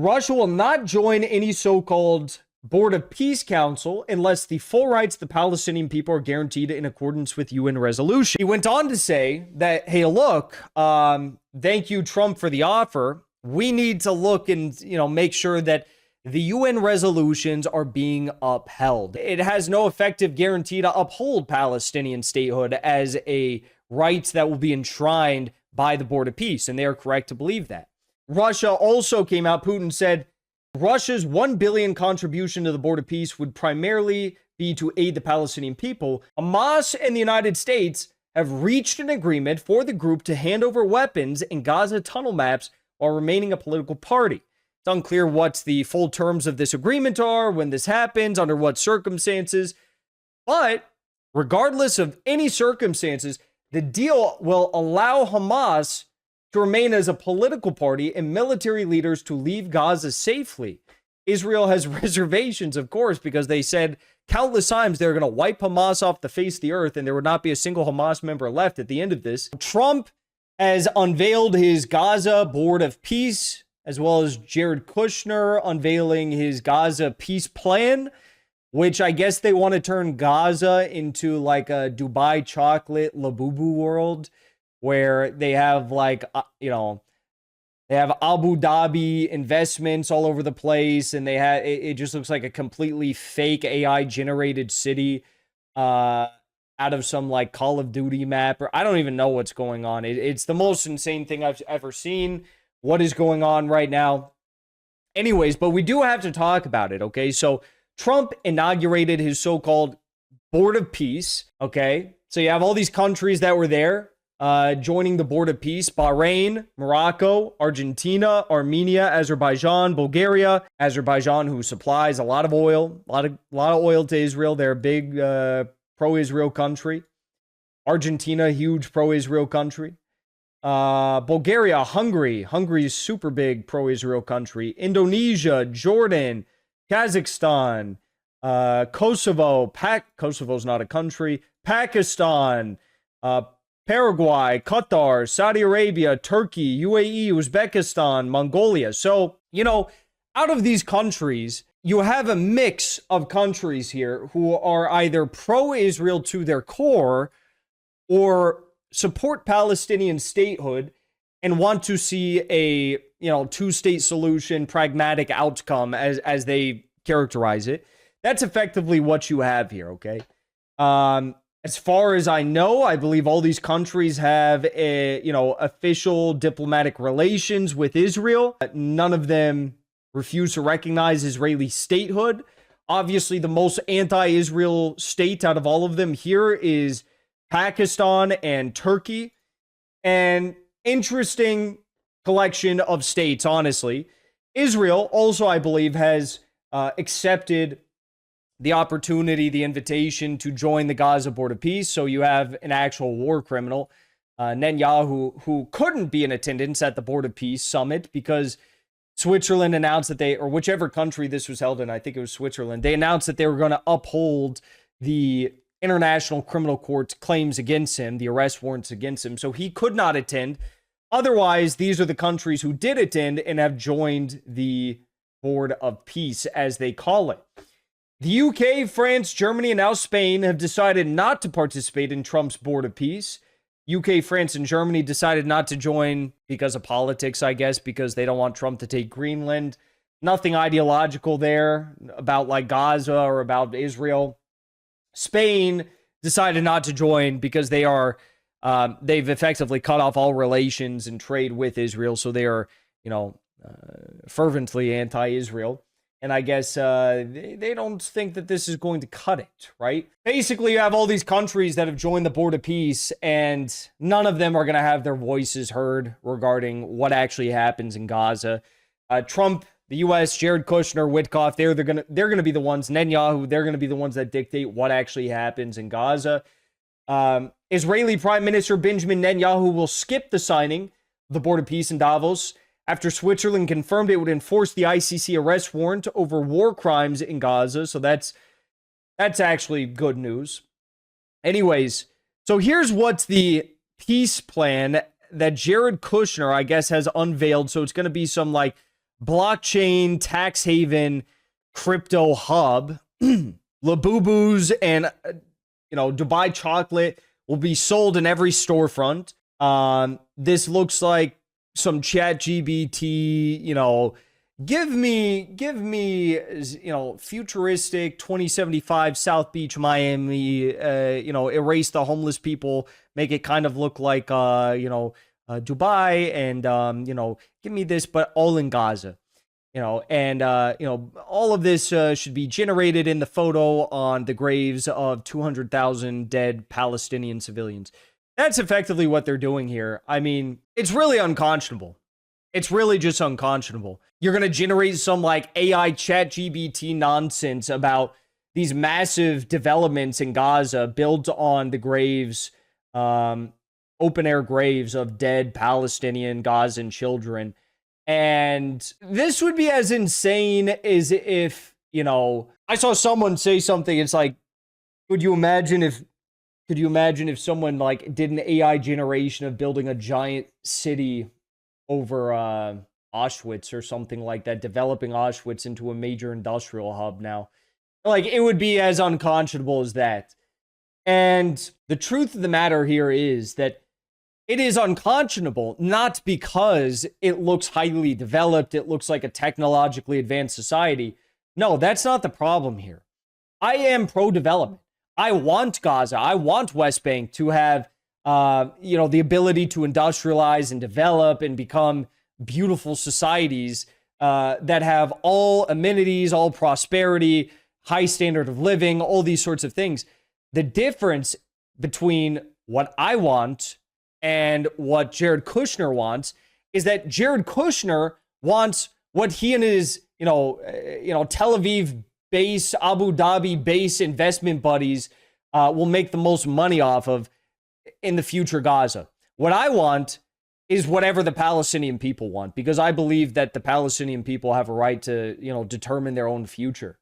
Russia will not join any so-called Board of Peace Council unless the full rights of the Palestinian people are guaranteed in accordance with UN resolution. He went on to say that, hey, look, thank you, Trump, for the offer. We need to look and, make sure that the UN resolutions are being upheld. It has no effective guarantee to uphold Palestinian statehood as a right that will be enshrined by the Board of Peace, and they are correct to believe that. Russia also came out, Putin said, Russia's $1 billion contribution to the Board of Peace would primarily be to aid the Palestinian people. Hamas and the United States have reached an agreement for the group to hand over weapons and Gaza tunnel maps while remaining a political party. It's unclear what the full terms of this agreement are, when this happens, under what circumstances. But regardless of any circumstances, the deal will allow Hamas to remain as a political party and military leaders to leave Gaza safely. Israel has reservations, of course, because they said countless times they're going to wipe Hamas off the face of the earth and there would not be a single Hamas member left at the end of this. Trump has unveiled his Gaza Board of Peace, as well as Jared Kushner unveiling his Gaza peace plan, which I guess they want to turn Gaza into like a Dubai chocolate Labubu world, where they have they have Abu Dhabi investments all over the place, and it just looks like a completely fake AI generated city out of some like Call of Duty map, or I don't even know what's going on. It's the most insane thing I've ever seen. What is going on right now? Anyways, but we do have to talk about it, okay? So Trump inaugurated his so-called Board of Peace, okay? So you have all these countries that were there joining the Board of Peace: Bahrain, Morocco, Argentina, Armenia, Azerbaijan, Bulgaria. Azerbaijan, who supplies a lot of oil, a lot of oil to Israel. They're a big pro-Israel country. Argentina, huge pro-Israel country. Bulgaria, Hungary is super big pro-Israel country. Indonesia, Jordan, Kazakhstan, Kosovo. Kosovo's not a country. Pakistan, Paraguay, Qatar, Saudi Arabia, Turkey, UAE, Uzbekistan, Mongolia. So, out of these countries, you have a mix of countries here who are either pro-Israel to their core or support Palestinian statehood and want to see a, two-state solution, pragmatic outcome as they characterize it. That's effectively what you have here, okay? As far as I know, I believe all these countries have official diplomatic relations with Israel. None of them refuse to recognize Israeli statehood. Obviously, the most anti-Israel state out of all of them here is Pakistan and Turkey. An interesting collection of states, honestly. Israel also, I believe, has accepted the opportunity, the invitation to join the Gaza Board of Peace. So you have an actual war criminal, Netanyahu, who couldn't be in attendance at the Board of Peace summit because Switzerland announced that or whichever country this was held in, I think it was Switzerland, they announced that they were going to uphold the International Criminal Court's claims against him, the arrest warrants against him. So he could not attend. Otherwise, these are the countries who did attend and have joined the Board of Peace, as they call it. The UK, France, Germany, and now Spain have decided not to participate in Trump's Board of Peace. UK, France, and Germany decided not to join because of politics, I guess, because they don't want Trump to take Greenland. Nothing ideological there about like Gaza or about Israel. Spain decided not to join because they are, they've effectively cut off all relations and trade with Israel. So they are, fervently anti-Israel. And I guess they don't think that this is going to cut it, right? Basically, you have all these countries that have joined the Board of Peace, and none of them are going to have their voices heard regarding what actually happens in Gaza. Trump, the U.S., Jared Kushner, Witkoff, they're going to be the ones, Netanyahu, they're going to be the ones that dictate what actually happens in Gaza. Israeli Prime Minister Benjamin Netanyahu will skip the signing of the Board of Peace in Davos after Switzerland confirmed it would enforce the ICC arrest warrant over war crimes in Gaza. So that's actually good news. Anyways, so here's what's the peace plan that Jared Kushner, I guess, has unveiled. So it's going to be some like blockchain, tax haven, crypto hub. Labubus and, Dubai chocolate will be sold in every storefront. This looks like some chat GBT, give me, futuristic 2075 South Beach, Miami, erase the homeless people, make it kind of look like, Dubai, and, give me this, but all in Gaza. All of this should be generated in the photo on the graves of 200,000 dead Palestinian civilians. That's effectively what they're doing here. I mean, it's really unconscionable. It's really just unconscionable. You're going to generate some like AI chat GBT nonsense about these massive developments in Gaza built on the graves, open air graves of dead Palestinian Gazan children. And this would be as insane as if, I saw someone say something. It's like, could you imagine if someone like did an AI generation of building a giant city over Auschwitz or something like that, developing Auschwitz into a major industrial hub now? Like, it would be as unconscionable as that. And the truth of the matter here is that it is unconscionable, not because it looks highly developed, it looks like a technologically advanced society. No, that's not the problem here. I am pro-development. I want Gaza, I want West Bank to have, the ability to industrialize and develop and become beautiful societies that have all amenities, all prosperity, high standard of living, all these sorts of things. The difference between what I want and what Jared Kushner wants is that Jared Kushner wants what he and his, Tel Aviv base, Abu Dhabi base investment buddies will make the most money off of in the future Gaza. What I want is whatever the Palestinian people want, because I believe that the Palestinian people have a right to, determine their own future.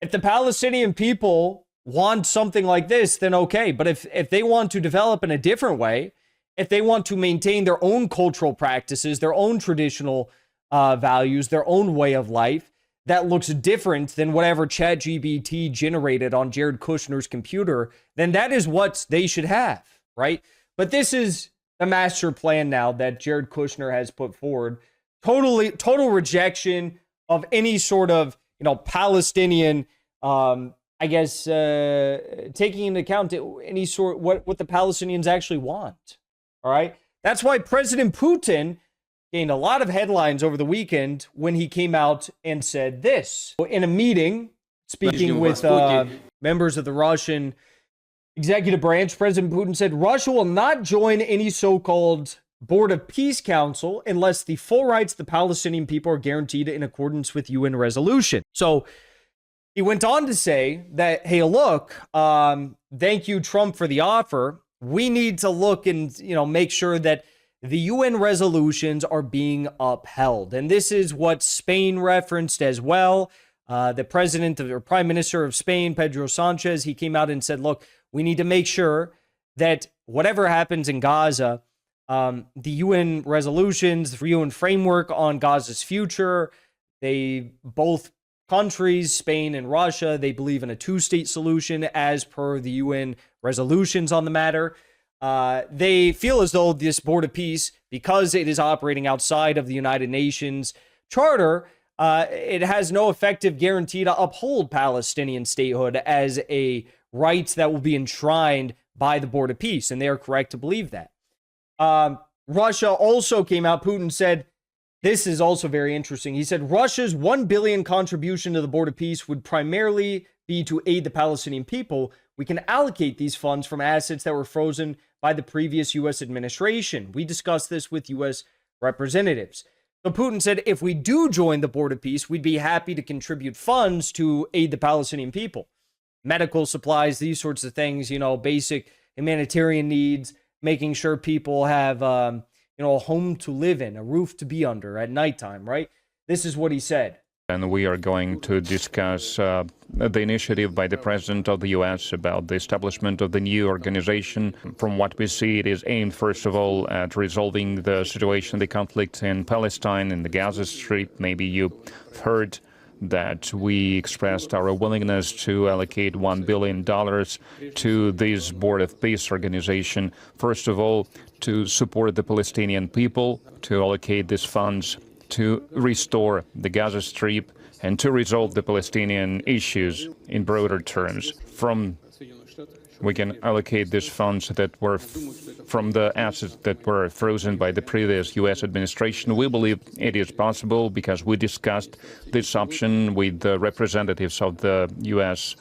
If the Palestinian people want something like this, then okay. But if they want to develop in a different way, if they want to maintain their own cultural practices, their own traditional values, their own way of life that looks different than whatever ChatGPT generated on Jared Kushner's computer, then that is what they should have, right? But this is the master plan now that Jared Kushner has put forward. Total rejection of any sort of, Palestinian, taking into account any sort what the Palestinians actually want. All right. That's why President Putin gained a lot of headlines over the weekend when he came out and said this. In a meeting, speaking with members of the Russian executive branch, President Putin said Russia will not join any so-called Board of Peace Council unless the full rights of the Palestinian people are guaranteed in accordance with UN resolution. So he went on to say that, hey, look, thank you, Trump, for the offer. We need to look and, make sure that the UN resolutions are being upheld. And this is what Spain referenced as well. The president or prime minister of Spain, Pedro Sanchez, he came out and said, look, we need to make sure that whatever happens in Gaza, the UN resolutions, the UN framework on Gaza's future, both countries, Spain and Russia, they believe in a two-state solution as per the UN resolutions on the matter. They feel as though this Board of Peace, because it is operating outside of the United Nations Charter, it has no effective guarantee to uphold Palestinian statehood as a right that will be enshrined by the Board of Peace, and they are correct to believe that. Russia also came out, Putin said, this is also very interesting. He said Russia's $1 billion contribution to the Board of Peace would primarily be to aid the Palestinian people. We can allocate these funds from assets that were frozen by the previous U.S. administration. We discussed this with U.S. representatives. So Putin said if we do join the Board of Peace, we'd be happy to contribute funds to aid the Palestinian people. Medical supplies, these sorts of things, basic humanitarian needs, making sure people have, a home to live in, a roof to be under at nighttime, right? This is what he said. And we are going to discuss the initiative by the President of the US about the establishment of the new organization. From what we see, it is aimed, first of all, at resolving the situation, the conflict in Palestine, in the Gaza Strip. Maybe you've heard that we expressed our willingness to allocate $1 billion to this Board of Peace organization. First of all, to support the Palestinian people, to allocate these funds to restore the Gaza Strip and to resolve the Palestinian issues in broader terms. We can allocate these funds that were from the assets that were frozen by the previous U.S. administration. We believe it is possible because we discussed this option with the representatives of the U.S.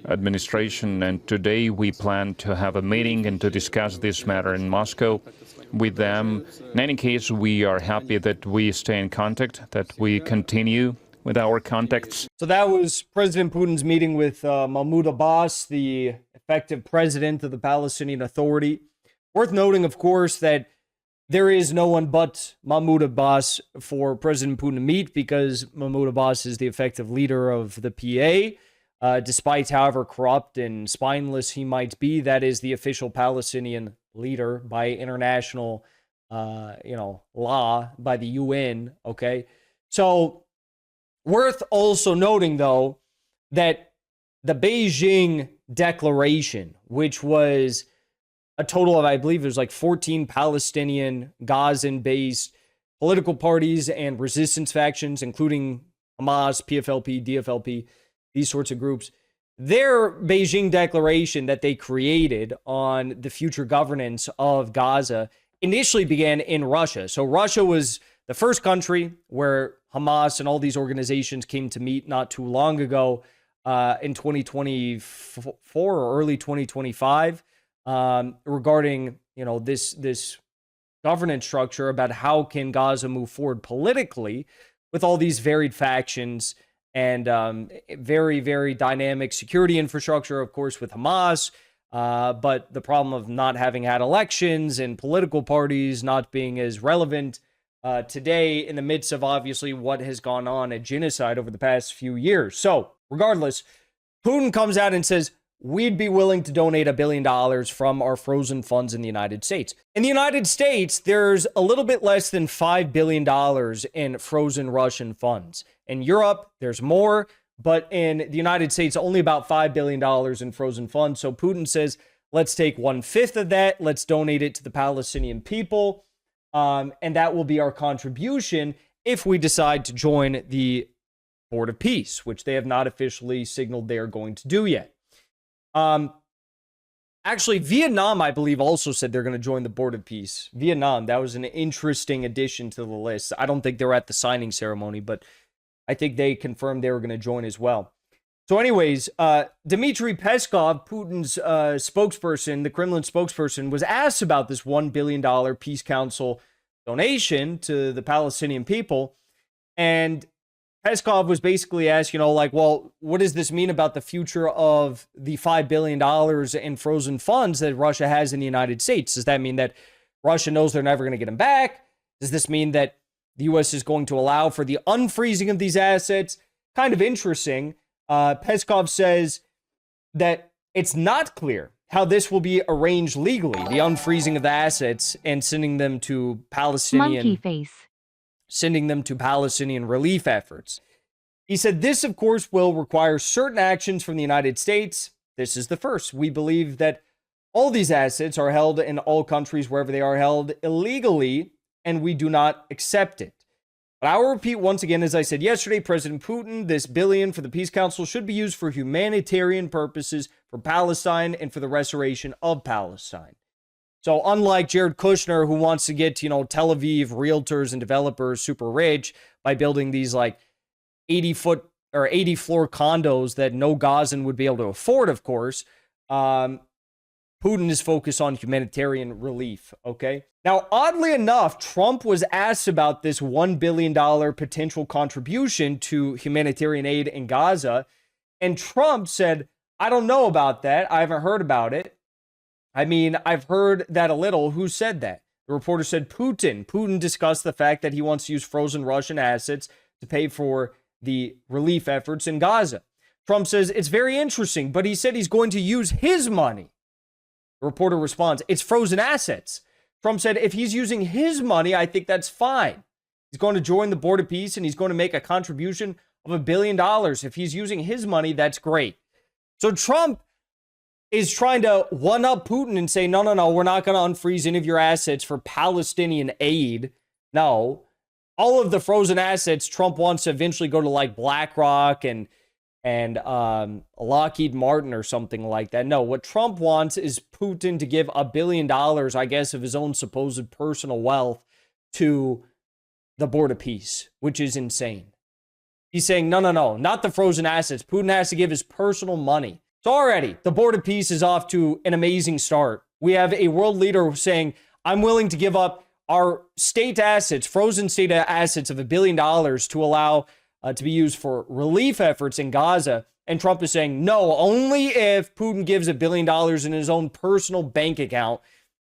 administration, and today we plan to have a meeting and to discuss this matter in Moscow with them. In any case, we are happy that we stay in contact, that we continue with our contacts. So that was President Putin's meeting with Mahmoud Abbas, the effective president of the Palestinian Authority. Worth noting, of course, that there is no one but Mahmoud Abbas for President Putin to meet because Mahmoud Abbas is the effective leader of the PA. Despite however corrupt and spineless he might be, that is the official Palestinian leader by international, law, by the UN, okay? So, worth also noting, though, that the Beijing Declaration, which was a total of, I believe it was like 14 Palestinian, Gazan-based political parties and resistance factions, including Hamas, PFLP, DFLP, these sorts of groups. Their Beijing Declaration that they created on the future governance of Gaza initially began in Russia. So Russia was the first country where Hamas and all these organizations came to meet not too long ago in 2024 or early 2025 regarding, this governance structure about how can Gaza move forward politically with all these varied factions and very, very dynamic security infrastructure, of course, with Hamas. But the problem of not having had elections and political parties not being as relevant today in the midst of obviously what has gone on, a genocide over the past few years. So regardless, Putin comes out and says, we'd be willing to donate $1 billion from our frozen funds in the United States. In the United States, there's a little bit less than $5 billion in frozen Russian funds. In Europe, there's more, but in the United States, only about $5 billion in frozen funds. So Putin says, let's take 1/5 of that. Let's donate it to the Palestinian people. And that will be our contribution if we decide to join the Board of Peace, which they have not officially signaled they are going to do yet. Actually, Vietnam, I believe, also said they're going to join the Board of Peace. Vietnam, that was an interesting addition to the list. I don't think they were at the signing ceremony, but I think they confirmed they were going to join as well. So anyways, Dmitry Peskov, Putin's spokesperson, the Kremlin spokesperson, was asked about this $1 billion Peace Council donation to the Palestinian people. And Peskov was basically asked, well, what does this mean about the future of the $5 billion in frozen funds that Russia has in the United States? Does that mean that Russia knows they're never going to get them back? Does this mean that the U.S. is going to allow for the unfreezing of these assets? Kind of interesting. Peskov says that it's not clear how this will be arranged legally, the unfreezing of the assets and sending them to Palestinian relief efforts. He said this, of course, will require certain actions from the United States. This is the first. We believe that all these assets are held in all countries wherever they are held illegally, and we do not accept it. But I will repeat once again, as I said yesterday, President Putin, this $1 billion for the Peace Council should be used for humanitarian purposes for Palestine and for the restoration of Palestine. So unlike Jared Kushner, who wants to get, Tel Aviv realtors and developers super rich by building these like 80-foot or 80-floor condos that no Gazan would be able to afford, of course, Putin is focused on humanitarian relief, okay? Now, oddly enough, Trump was asked about this $1 billion potential contribution to humanitarian aid in Gaza, and Trump said, I don't know about that. I haven't heard about it. I mean, I've heard that a little. Who said that? The reporter said Putin. Putin discussed the fact that he wants to use frozen Russian assets to pay for the relief efforts in Gaza. Trump says it's very interesting, but he said he's going to use his money. The reporter responds, it's frozen assets. Trump said if he's using his money, I think that's fine. He's going to join the Board of Peace and he's going to make a contribution of $1 billion. If he's using his money, that's great. So Trump is trying to one-up Putin and say, no, we're not going to unfreeze any of your assets for Palestinian aid. No. All of the frozen assets, Trump wants to eventually go to like BlackRock and Lockheed Martin or something like that. No, what Trump wants is Putin to give $1 billion, I guess, of his own supposed personal wealth to the Board of Peace, which is insane. He's saying, no, not the frozen assets. Putin has to give his personal money. So already, the Board of Peace is off to an amazing start. We have a world leader saying, I'm willing to give up our state assets, frozen state assets of $1 billion to allow to be used for relief efforts in Gaza. And Trump is saying, no, only if Putin gives $1 billion in his own personal bank account,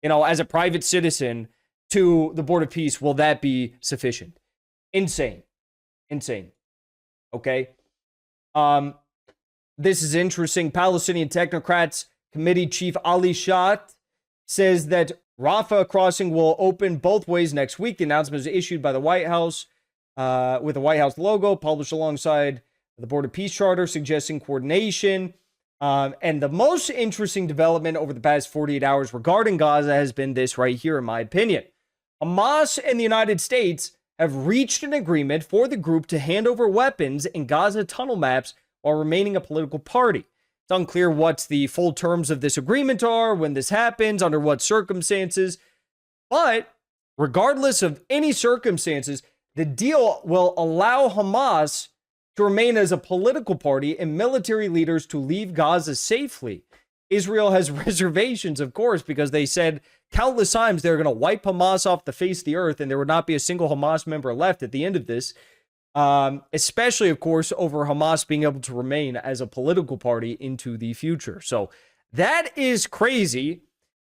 as a private citizen to the Board of Peace, will that be sufficient? Insane. Okay. This is interesting. Palestinian Technocrats Committee Chief Ali Shat says that Rafa crossing will open both ways next week. The announcement was issued by the White House with the White House logo published alongside the Board of Peace Charter suggesting coordination. And the most interesting development over the past 48 hours regarding Gaza has been this right here, in my opinion. Hamas and the United States have reached an agreement for the group to hand over weapons and Gaza tunnel maps while remaining a political party. It's unclear what the full terms of this agreement are, when this happens, under what circumstances. But regardless of any circumstances, the deal will allow Hamas to remain as a political party and military leaders to leave Gaza safely. Israel has reservations, of course, because they said countless times they're going to wipe Hamas off the face of the earth and there would not be a single Hamas member left at the end of this. Especially, of course, over Hamas being able to remain as a political party into the future. So that is crazy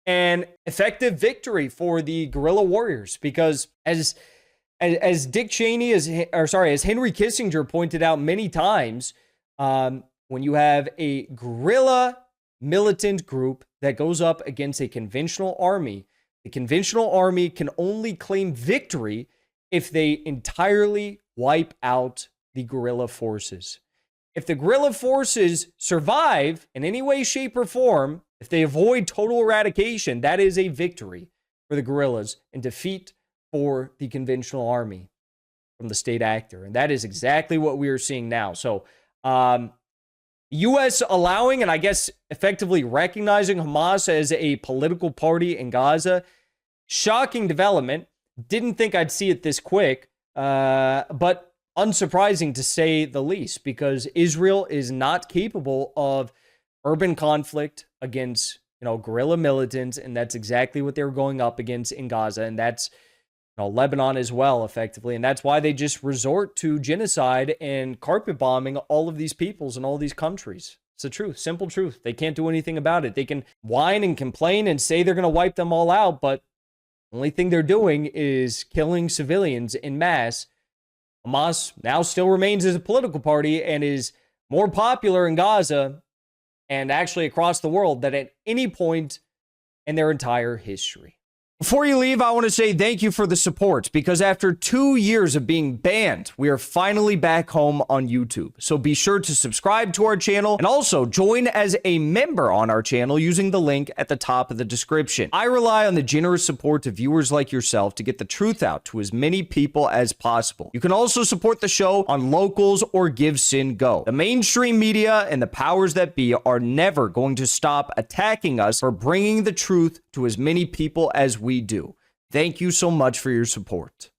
and effective victory for the guerrilla warriors, because as Dick Cheney, as Henry Kissinger pointed out many times, when you have a guerrilla militant group that goes up against a conventional army, the conventional army can only claim victory if they entirely wipe out the guerrilla forces. If the guerrilla forces survive in any way, shape, or form, if they avoid total eradication, that is a victory for the guerrillas and defeat for the conventional army from the state actor. And that is exactly what we are seeing now. So, U.S. allowing and I guess effectively recognizing Hamas as a political party in Gaza, shocking development. Didn't think I'd see it this quick, but unsurprising to say the least, because Israel is not capable of urban conflict against, guerrilla militants, and that's exactly what they were going up against in Gaza, and that's Lebanon as well, effectively, and that's why they just resort to genocide and carpet bombing all of these peoples and all these countries. It's the truth, simple truth. They can't do anything about it. They can whine and complain and say they're going to wipe them all out, but the only thing they're doing is killing civilians in mass. Hamas now still remains as a political party and is more popular in Gaza and actually across the world than at any point in their entire history. Before you leave, I want to say thank you for the support, because after 2 years of being banned, we are finally back home on YouTube. So be sure to subscribe to our channel and also join as a member on our channel using the link at the top of the description. I rely on the generous support of viewers like yourself to get the truth out to as many people as possible. You can also support the show on Locals or Give Sin Go. The mainstream media and the powers that be are never going to stop attacking us for bringing the truth to as many people as we do. Thank you so much for your support.